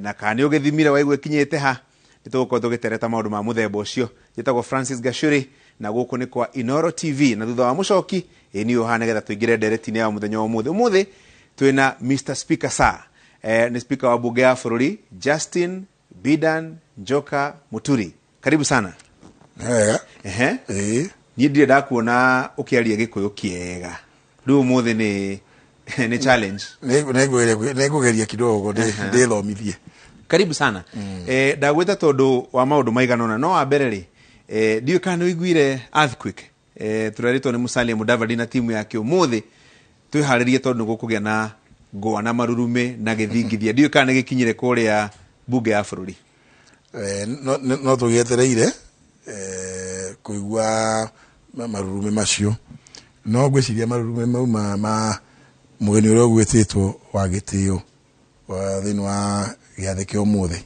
na kani ugithimire waigwe kinyete ha nituko tugitereta maundu ma muthemba ucio gitagwo Francis Gashuri na guku ni kwa Inoro TV na thutha wa mucoki ni Yohana getha tuingire ndereti-ini ya muthenya wa umuthi twina Mr Speaker Sir ni speaker wa bunge ya bururi Justin Bidan Njoka Muturi, karibu sana. Ni ndire ndakuona ukiaria gikuyu kiega riu umuthi ni challenge negugeria kidogo ndithomithie. Karibu sana. Ndagweta tondu wa maundu maiganona no wa mbere ri ndiyo kana uiguire earthquake turaritwo ni Musalia Mudavadi na timu yake umuthi twiharirie tondu gukugia na ngwa na marurume na githingithia ndiyo kana gikinyire kuria bunge ya bururi. No tugietereire kuigua marurume macio no gwiciria marurume mau ma mugeni uria gwititwo wa gitio wa thini wa giathe kio umuthi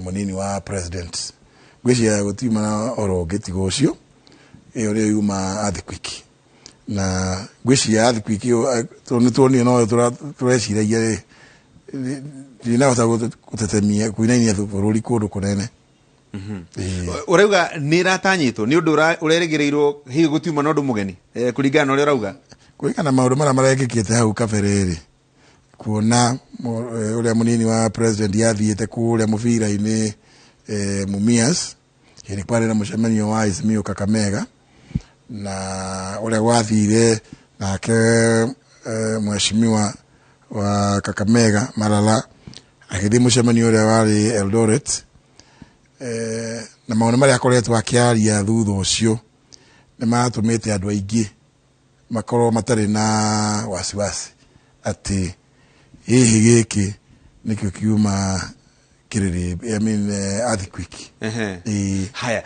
munini wa president gwiciria gutima oro gitigo ucio iyo ri yuma earthquake na gwiciria earthquake tuoni no tureciria ndina gutetemia kuinainia bururi kundu kunene. Urauga ni ratanyitwo ni undu ureregereirwo hi gutiuma no ndu mugeni kuringana na uria urauga kuringana maundu maria marekikite hau kabereri kuona uria munini wa president yathiite kuria mubira-ini Mumias ni kwari na mucemanio wa Azimio Kakamega na uria gwathire nake mheshimiwa wa Kakamega Malala agithi mucemanio uria wari Eldoret na maundu maria akoretwo akiaria thutha ucio ni matumite andu aingi makorwo matari na wasiwasi ati hihi giki nikio kiuma kiriri earthquake. Haya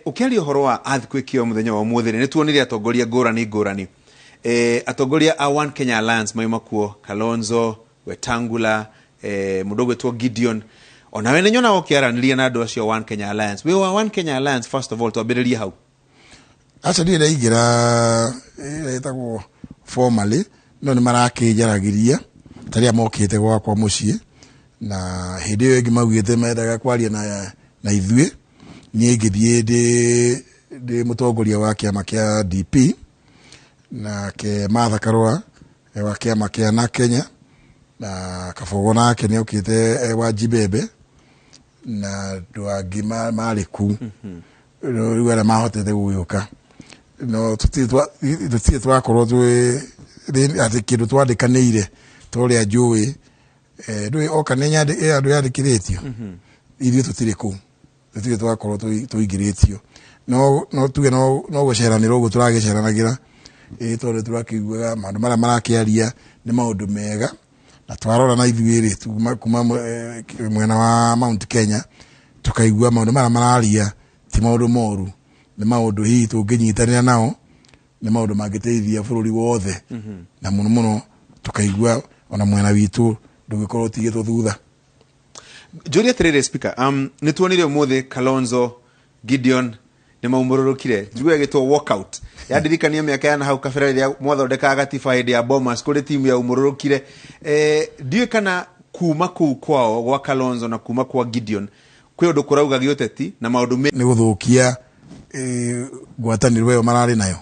ukiaria uhoro wa earthquake yo muthenya wa umuthi ni tuonire atongoria ngurani atongoria a One Kenya Alliance maimakuo Kalonzo Wetangula mudogo etwo Gideon ona we nyona ukiaraniria na andu acio One Kenya Alliance. We wa One Kenya Alliance first of all twambiririe hau acha ndire igira etagwo formally no ni marakijaragiria taria mokite gwakwa mucii na hindi iyo ingi maugite mendaga kwaria na ithuĩ nie ngithie ndi mutongoria wa kiama kia DP na ke Martha Karua wa kiama kia na Kenya na Kabogo nake ni ukite wa Jibebe na ndwangi mariku riu ara mahotete guyuka no tutie twakorwo twi ati kindu twandikanire toria njui ndui oka nenya andu yandikiritio ithuĩ tutire ku tutire twakorwo tuingiritio no tuge no guceranira uguo turagiceranagira tondu turakiguaga maundu maria marakiaria ni maundu mega na twarora na ithuĩ kuma mwena wa Mount Kenya tukaigua maundu maria mararia ti maundu moru ni maundu hihi tunginyitanira nao ni maundu mangiteithia bururi wothe na muno tukaigua ona mwena witu ndugikorwo tigitwo thutha. Julia Terere speaker ni tuonire umuthi Kalonzo Gideon ni maumururukire njugwa gitwo walkout yadirikania miaka yana hau kabere ya mwathondeka gatiba hindi ya Bomas kuri timu ya umururukire ndiwe kana kuma kuu kwao gwa Kalonzo na kuma kwa Gideon kwi undu kurauga gioteti na maundu ni guthukia ngwataniro yo marari nayo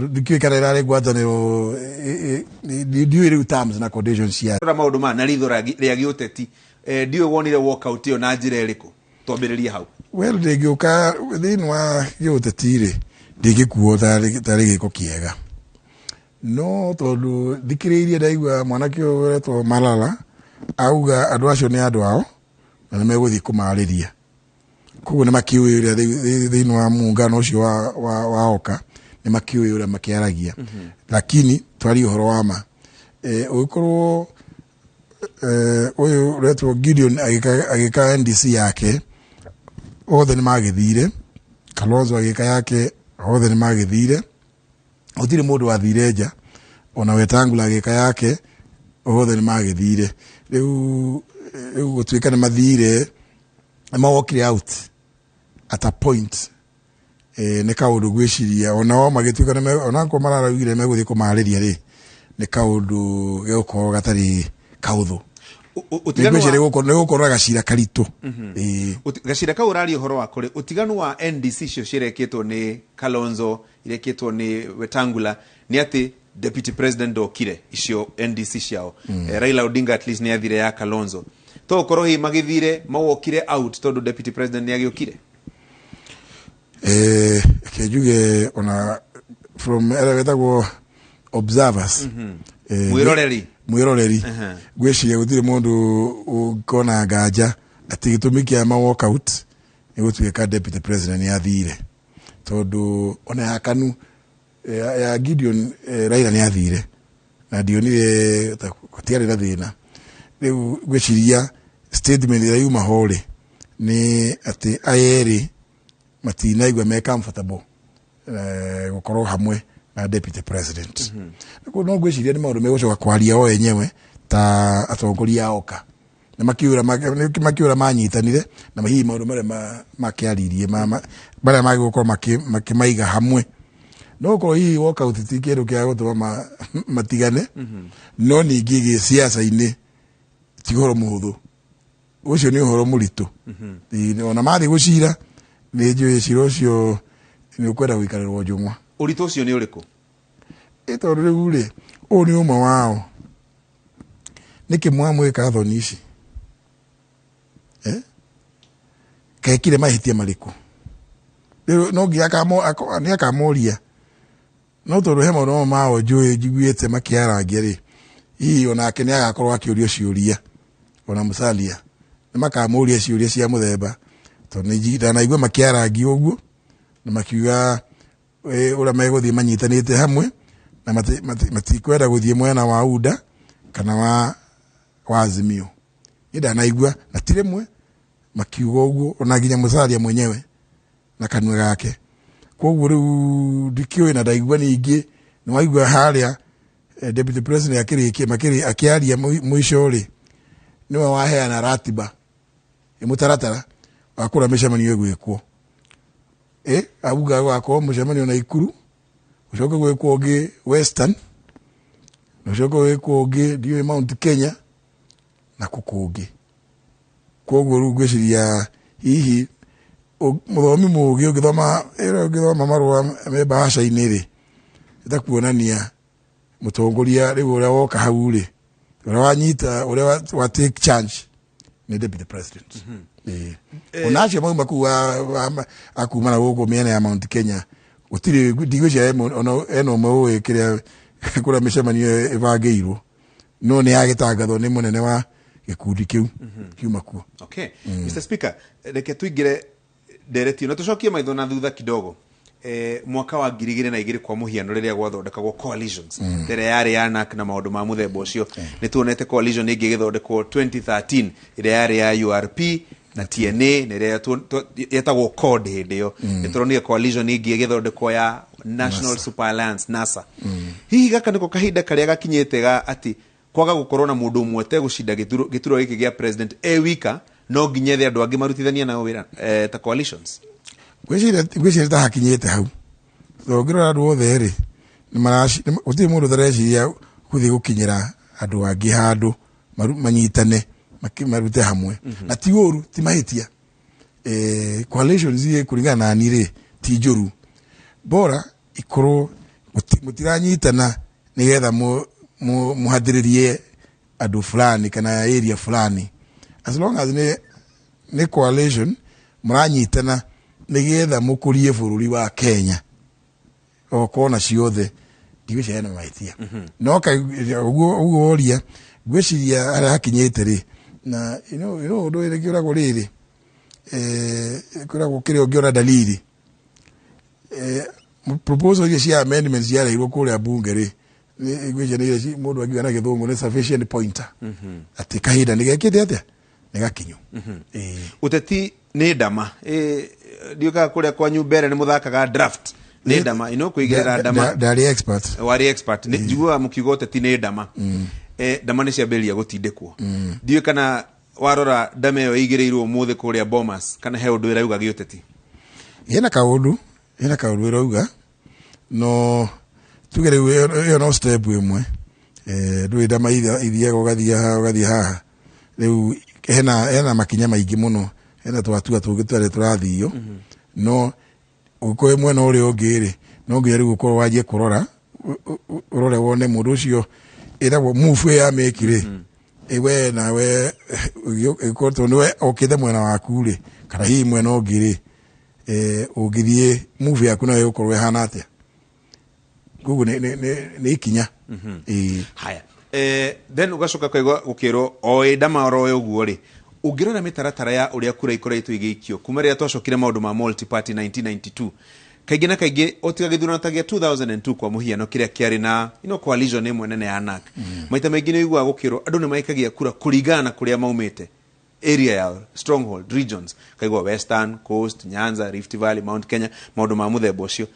dikikara irare ngwataniro ndiwe riu terms na conditions ya maundu ma na ritho ria gioteti ndiwe wonire walkout yo na njira iriku twambiririe hau. Well ndingiuka thini wa gioteti ndingikuo tari giko kiega no tondu thikiriirie ndaigua mwanake uretwo Malala auga andu acio ni andu ao na nimeguthii kumariria kuguo ni makiui uria thini wa muungano ucio wa oka ni makiui uria makiaragia lakini twari uhoro wa ma ugikorwo uyu uretwo Gideon agika NDC yake othe ni magithire Kalonzo agika yake othe ni magithire utire mundu wathire nja ona Wetangula agika yake othe ni magithire riu gutwika ni mathire mawokire out at a point ni kaundu gwiciria ona magitwika ona ko mararaugire meguthii kumariria ri ni kaundu geuko gatari kauthu. ngwĩciria nĩ gũkorwo gacira karitũ. Gacira kau ũraria ũhoro wa kũrĩ ũtiganu wa NDC cio cirekĩtwo nĩ Kalonzo irekĩtwo nĩ Wetangula nĩ atĩ deputy president ndokire icio NDC ciao. Raila Odinga at least nĩ athire ya Kalonzo to ũkorwo hi magĩthire mawokire out tondũ deputy president nĩ agĩũkire. Kenjuge ona from wetagwo observers mwiroreri gwiciria gutire mundu ukona nganja ati gitumi kia ma walk out ni gutuika deputy president ya thire tondu ona yakanu ya Gideon Raila ni athire na dionire gutiari na thina riu gwiciria statement ya yuma hole ni ati ayeri matinaigwa me comfortable gukorwo hamwe na deputy president. No gwiciria ni maundu megucoka kwaria o enyewe ta atongoria aoka na makiura manyitanire na hihi maundu maria makiaririe baria magigukorwo makimaiga hamwe no ko hihi walk out tikiru kia gutuma matigane no ningi gi siasa-ini tigoro muhuthu ucio ni uhoro muritu ona mathi gucira ni njui cira ucio ni ukwenda guikarĩrwo njung'wa. Ũritũ ũcio nĩ ũrĩkũ? Ĩtondũ rĩu rĩ ũũ nĩ ũmwe wao nĩkĩ mwamwĩka thoni ici kekire mahĩtia marĩkũ rĩu no nginya nĩ akamoria no tondũ he maũndũ mao njũĩ njiguĩte makĩarangia rĩ hihi onake nĩ agakorwo akĩũrio ciũria ona Musalia nĩ makamoria ciũria cia mũthemba tondũ ndanaigua makĩarangia ũguo na makiuga ũrĩa megũthiĩ manyitanĩte hamwe na matikwenda gũthiĩ mwena wa UDA kana wa Azimio. Ndanaigua na ti rĩmwe makiuga ũguo ona nginya Musalia mwenyewe na kanua gake. Koguo rĩu ndikiũĩ na ndaigua ningĩ nĩ waigua harĩa deputy president akĩaria mũico rĩ niwe waheana ratiba mũtaratara wa kũrĩa mĩcemanio ĩgwĩkwo. Abuga gwakorwo mũcemanio na Ikuru ucoke gwĩkwo ũngĩ Western ucoke gwĩkwo ũngĩ ndiũĩ Mount Kenya na kũkũngĩ. Koguo rĩu ngwĩciria hihi mũthomi mũũgĩ ũngĩthoma marũa me bahasha-inĩ rĩ ĩtakuonania mũtongoria rĩu ũrĩa woka hau rĩ ũrĩa wanyita ũrĩa wa take charge nĩ deputy president. Onacio mauma akuma na gũkũ mĩena ya Mount Kenya gũtirĩ ndigwĩciria ena ũmwe ũĩ kĩrĩa kũrĩa mĩcemanio ĩbangĩirwo no nĩ agĩtangathwo nĩ mũnene wa gĩkundi kĩu kiuma kuo. Okay. Mr. Speaker, reke tuingĩre nderetio na tucokie maitho na thutha kidogo. Mwaka wa 2002 kwa muhiano rĩrĩa gwathondekagwo coalitions rĩrĩa yarĩ ya NARC na maũndũ ma mũthemba ũcio nĩ tuonete coalition ĩngĩ ĩgĩthondekwo 2013 ĩrĩa yarĩ ya URP na TNA na ĩrĩa yetagwo CORD hĩndĩ ĩyo nĩ turonire coalition ĩngĩ ĩgĩthondekwo ya National Super Alliance NASA. Hihi gaka nĩko kahinda karĩa gakinyĩte ga atĩ kwaga gũkorwo na mũndũ ũmwe tegũcinda gĩturwa gĩkĩ gĩa president wika no nginya andũ angĩ marutithania nao wĩra ta coalitions. Gwĩciria ta hakinyĩte hau ngĩrora andũ othe rĩ gũtirĩ mũndũ ũtareciria gũthiĩ gũkinyĩra andũ angĩ handũ manyitane marute hamwe na ti ũru ti mahĩtia. Coalitions kũringana na niĩ rĩ ti njũru bora ikorwo mũtiranyitana nĩgetha mũhathĩrĩrie andũ fulani kana area fulani as long as nĩ coalition mũranyitana nĩgetha mũkũrie bũrũri wa Kenya okona ciothe ndigwĩciria na mahĩtia no ũguo ũria gwĩciria harĩa hakinyĩte rĩ na ũndũ ũrĩa kĩũragwo rĩrĩ kĩũragwo kĩrĩa ũngĩona dalili proposal iria cia amendments ciareirwo kũrĩa bunge rĩ gwĩciria mũndũ angiuga na gĩthũngũ nĩ sufficient pointer atĩ kahinda nĩgekĩte atĩa nĩgakinyu. Ũteti nĩ ndama ndiũkaga kũrĩa kwanyu mbere nĩ mũthakaga draft nĩ ndama kũigĩrĩra ndama ndarĩ expert warĩ expert njiguaga mũkiuga ũteti nĩ ndama ndama nĩ ciambĩrĩria gũtindĩkwo ndiũĩ kana warora ndama ĩyo ĩigĩrĩirwo ũmũthĩ kũrĩa Bomas kana he ũndũ ĩrauga gĩũteti. Hena kaũndũ ĩrauga no tuge rĩu ĩyo no step ĩmwe ndũĩ ndama ithiaga ũgathiĩ haha riu hena makinya maingi muno hena twatua tugitware turathio no uko mwena uri ungiri no nginya riu ukorwo wajie kurora urore wone mundu ucio iragwo move ya mekire ewe nawe ikorto niwe okithe mwena waku ri kana hii mwena ungiri ugithie move yaku nayo ukorwo hana atia gugu ni ikinya haya then ugacoka kwaigwa gukirwo o ndama oro uguo ri ungirora mitaratara ya uria kura ikoretwo igikio kuma ria twacokire maundu ma multi party 1992 kaingĩ na kaingĩ otiga githurano ta gĩa 2002 kwa muhiano kiria kiari na coalition imwe nene ya NARC maita maingĩ nĩ igwa gukirwo andũ nĩ maikagia kura kũringana na kũrĩa maumĩte area ya stronghold regions kaigwa Western Coast, Nyanza, Rift Valley, Mount Kenya maundu ma muthemba ucio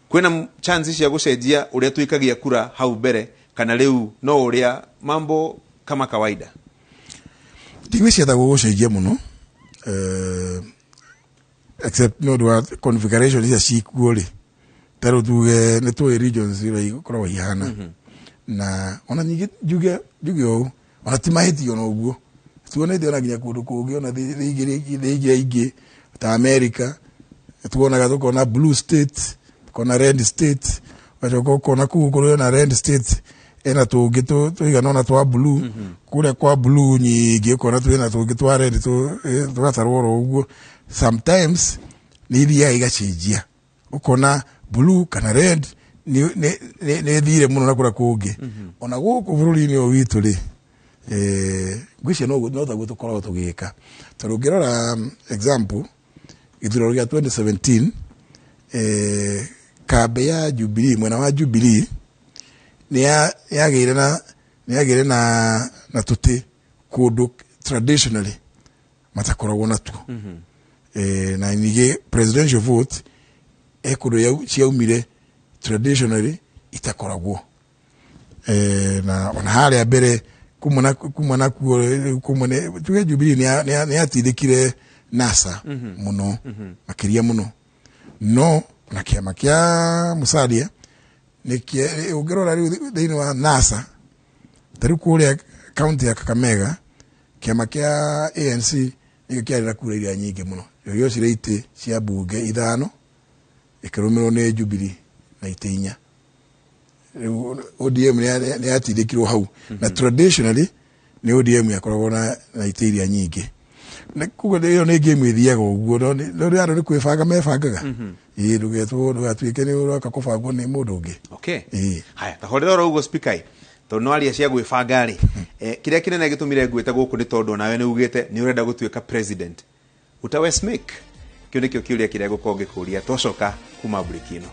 kwina chance cia gucenjia uria tuikagia kura hau mbere kana riu no uria mambo kama kawaida tigwiciata gucenjia muno except no do configuration is equally tero tuge ne to regions ira ikorwo ihana na ona nyingi juge o ona timaheti ona uguo tuone ndio naginya kundu kungi ona thigi ta America tuonaga tukona blue state kona red state wachoko kona kuguru na red state ena tungi tuigana ona twa blue kule kwa blue nyingi kona tuina tungi twa red tugatarwo uguo sometimes niria igachinjia ukona blue kana red ne thire muno nakura kungi ona guku bururi-ini o witu ri ngwicia no taguo tukoragwo tugika tarungirora example githurano gĩa 2017 kambe ya Jubilee mwena wa Jubilee ni yagire na tuti kundu traditionally matakoragwo na tu na nige presidential vote kundu ya ciaumire traditionally itakoragwo na ona haria mbere kumana tuge Jubilee ni atithikire NASA muno makiria muno no na kiama kia Musalia nikie ugirora riu thiini wa NASA tari kuria county ya Kakamega kiama kia ANC ni kiari na kura iria nyingi muno yo cireite cia bunge ithano ikirumirwo ni Jubilee na iteinya ODM ni atithikirwo hau na traditionally ni ODM yakoragwo na iteiria nyingi na kugo iyo ni game ithiaga uguo no ri andu ni kwibanga mebangaga ndugatwike ni uraka kubangwo ni mundu ungi okay haya tahorera uguo speaker to no aria cia gwibanga ri kiria kinene gitumire ngwite guku ni tondu nawe ni ugite ni urenda gutwika president utawe smake kio nikio kiuria kiria gukonge kuria twacoka kuma break ino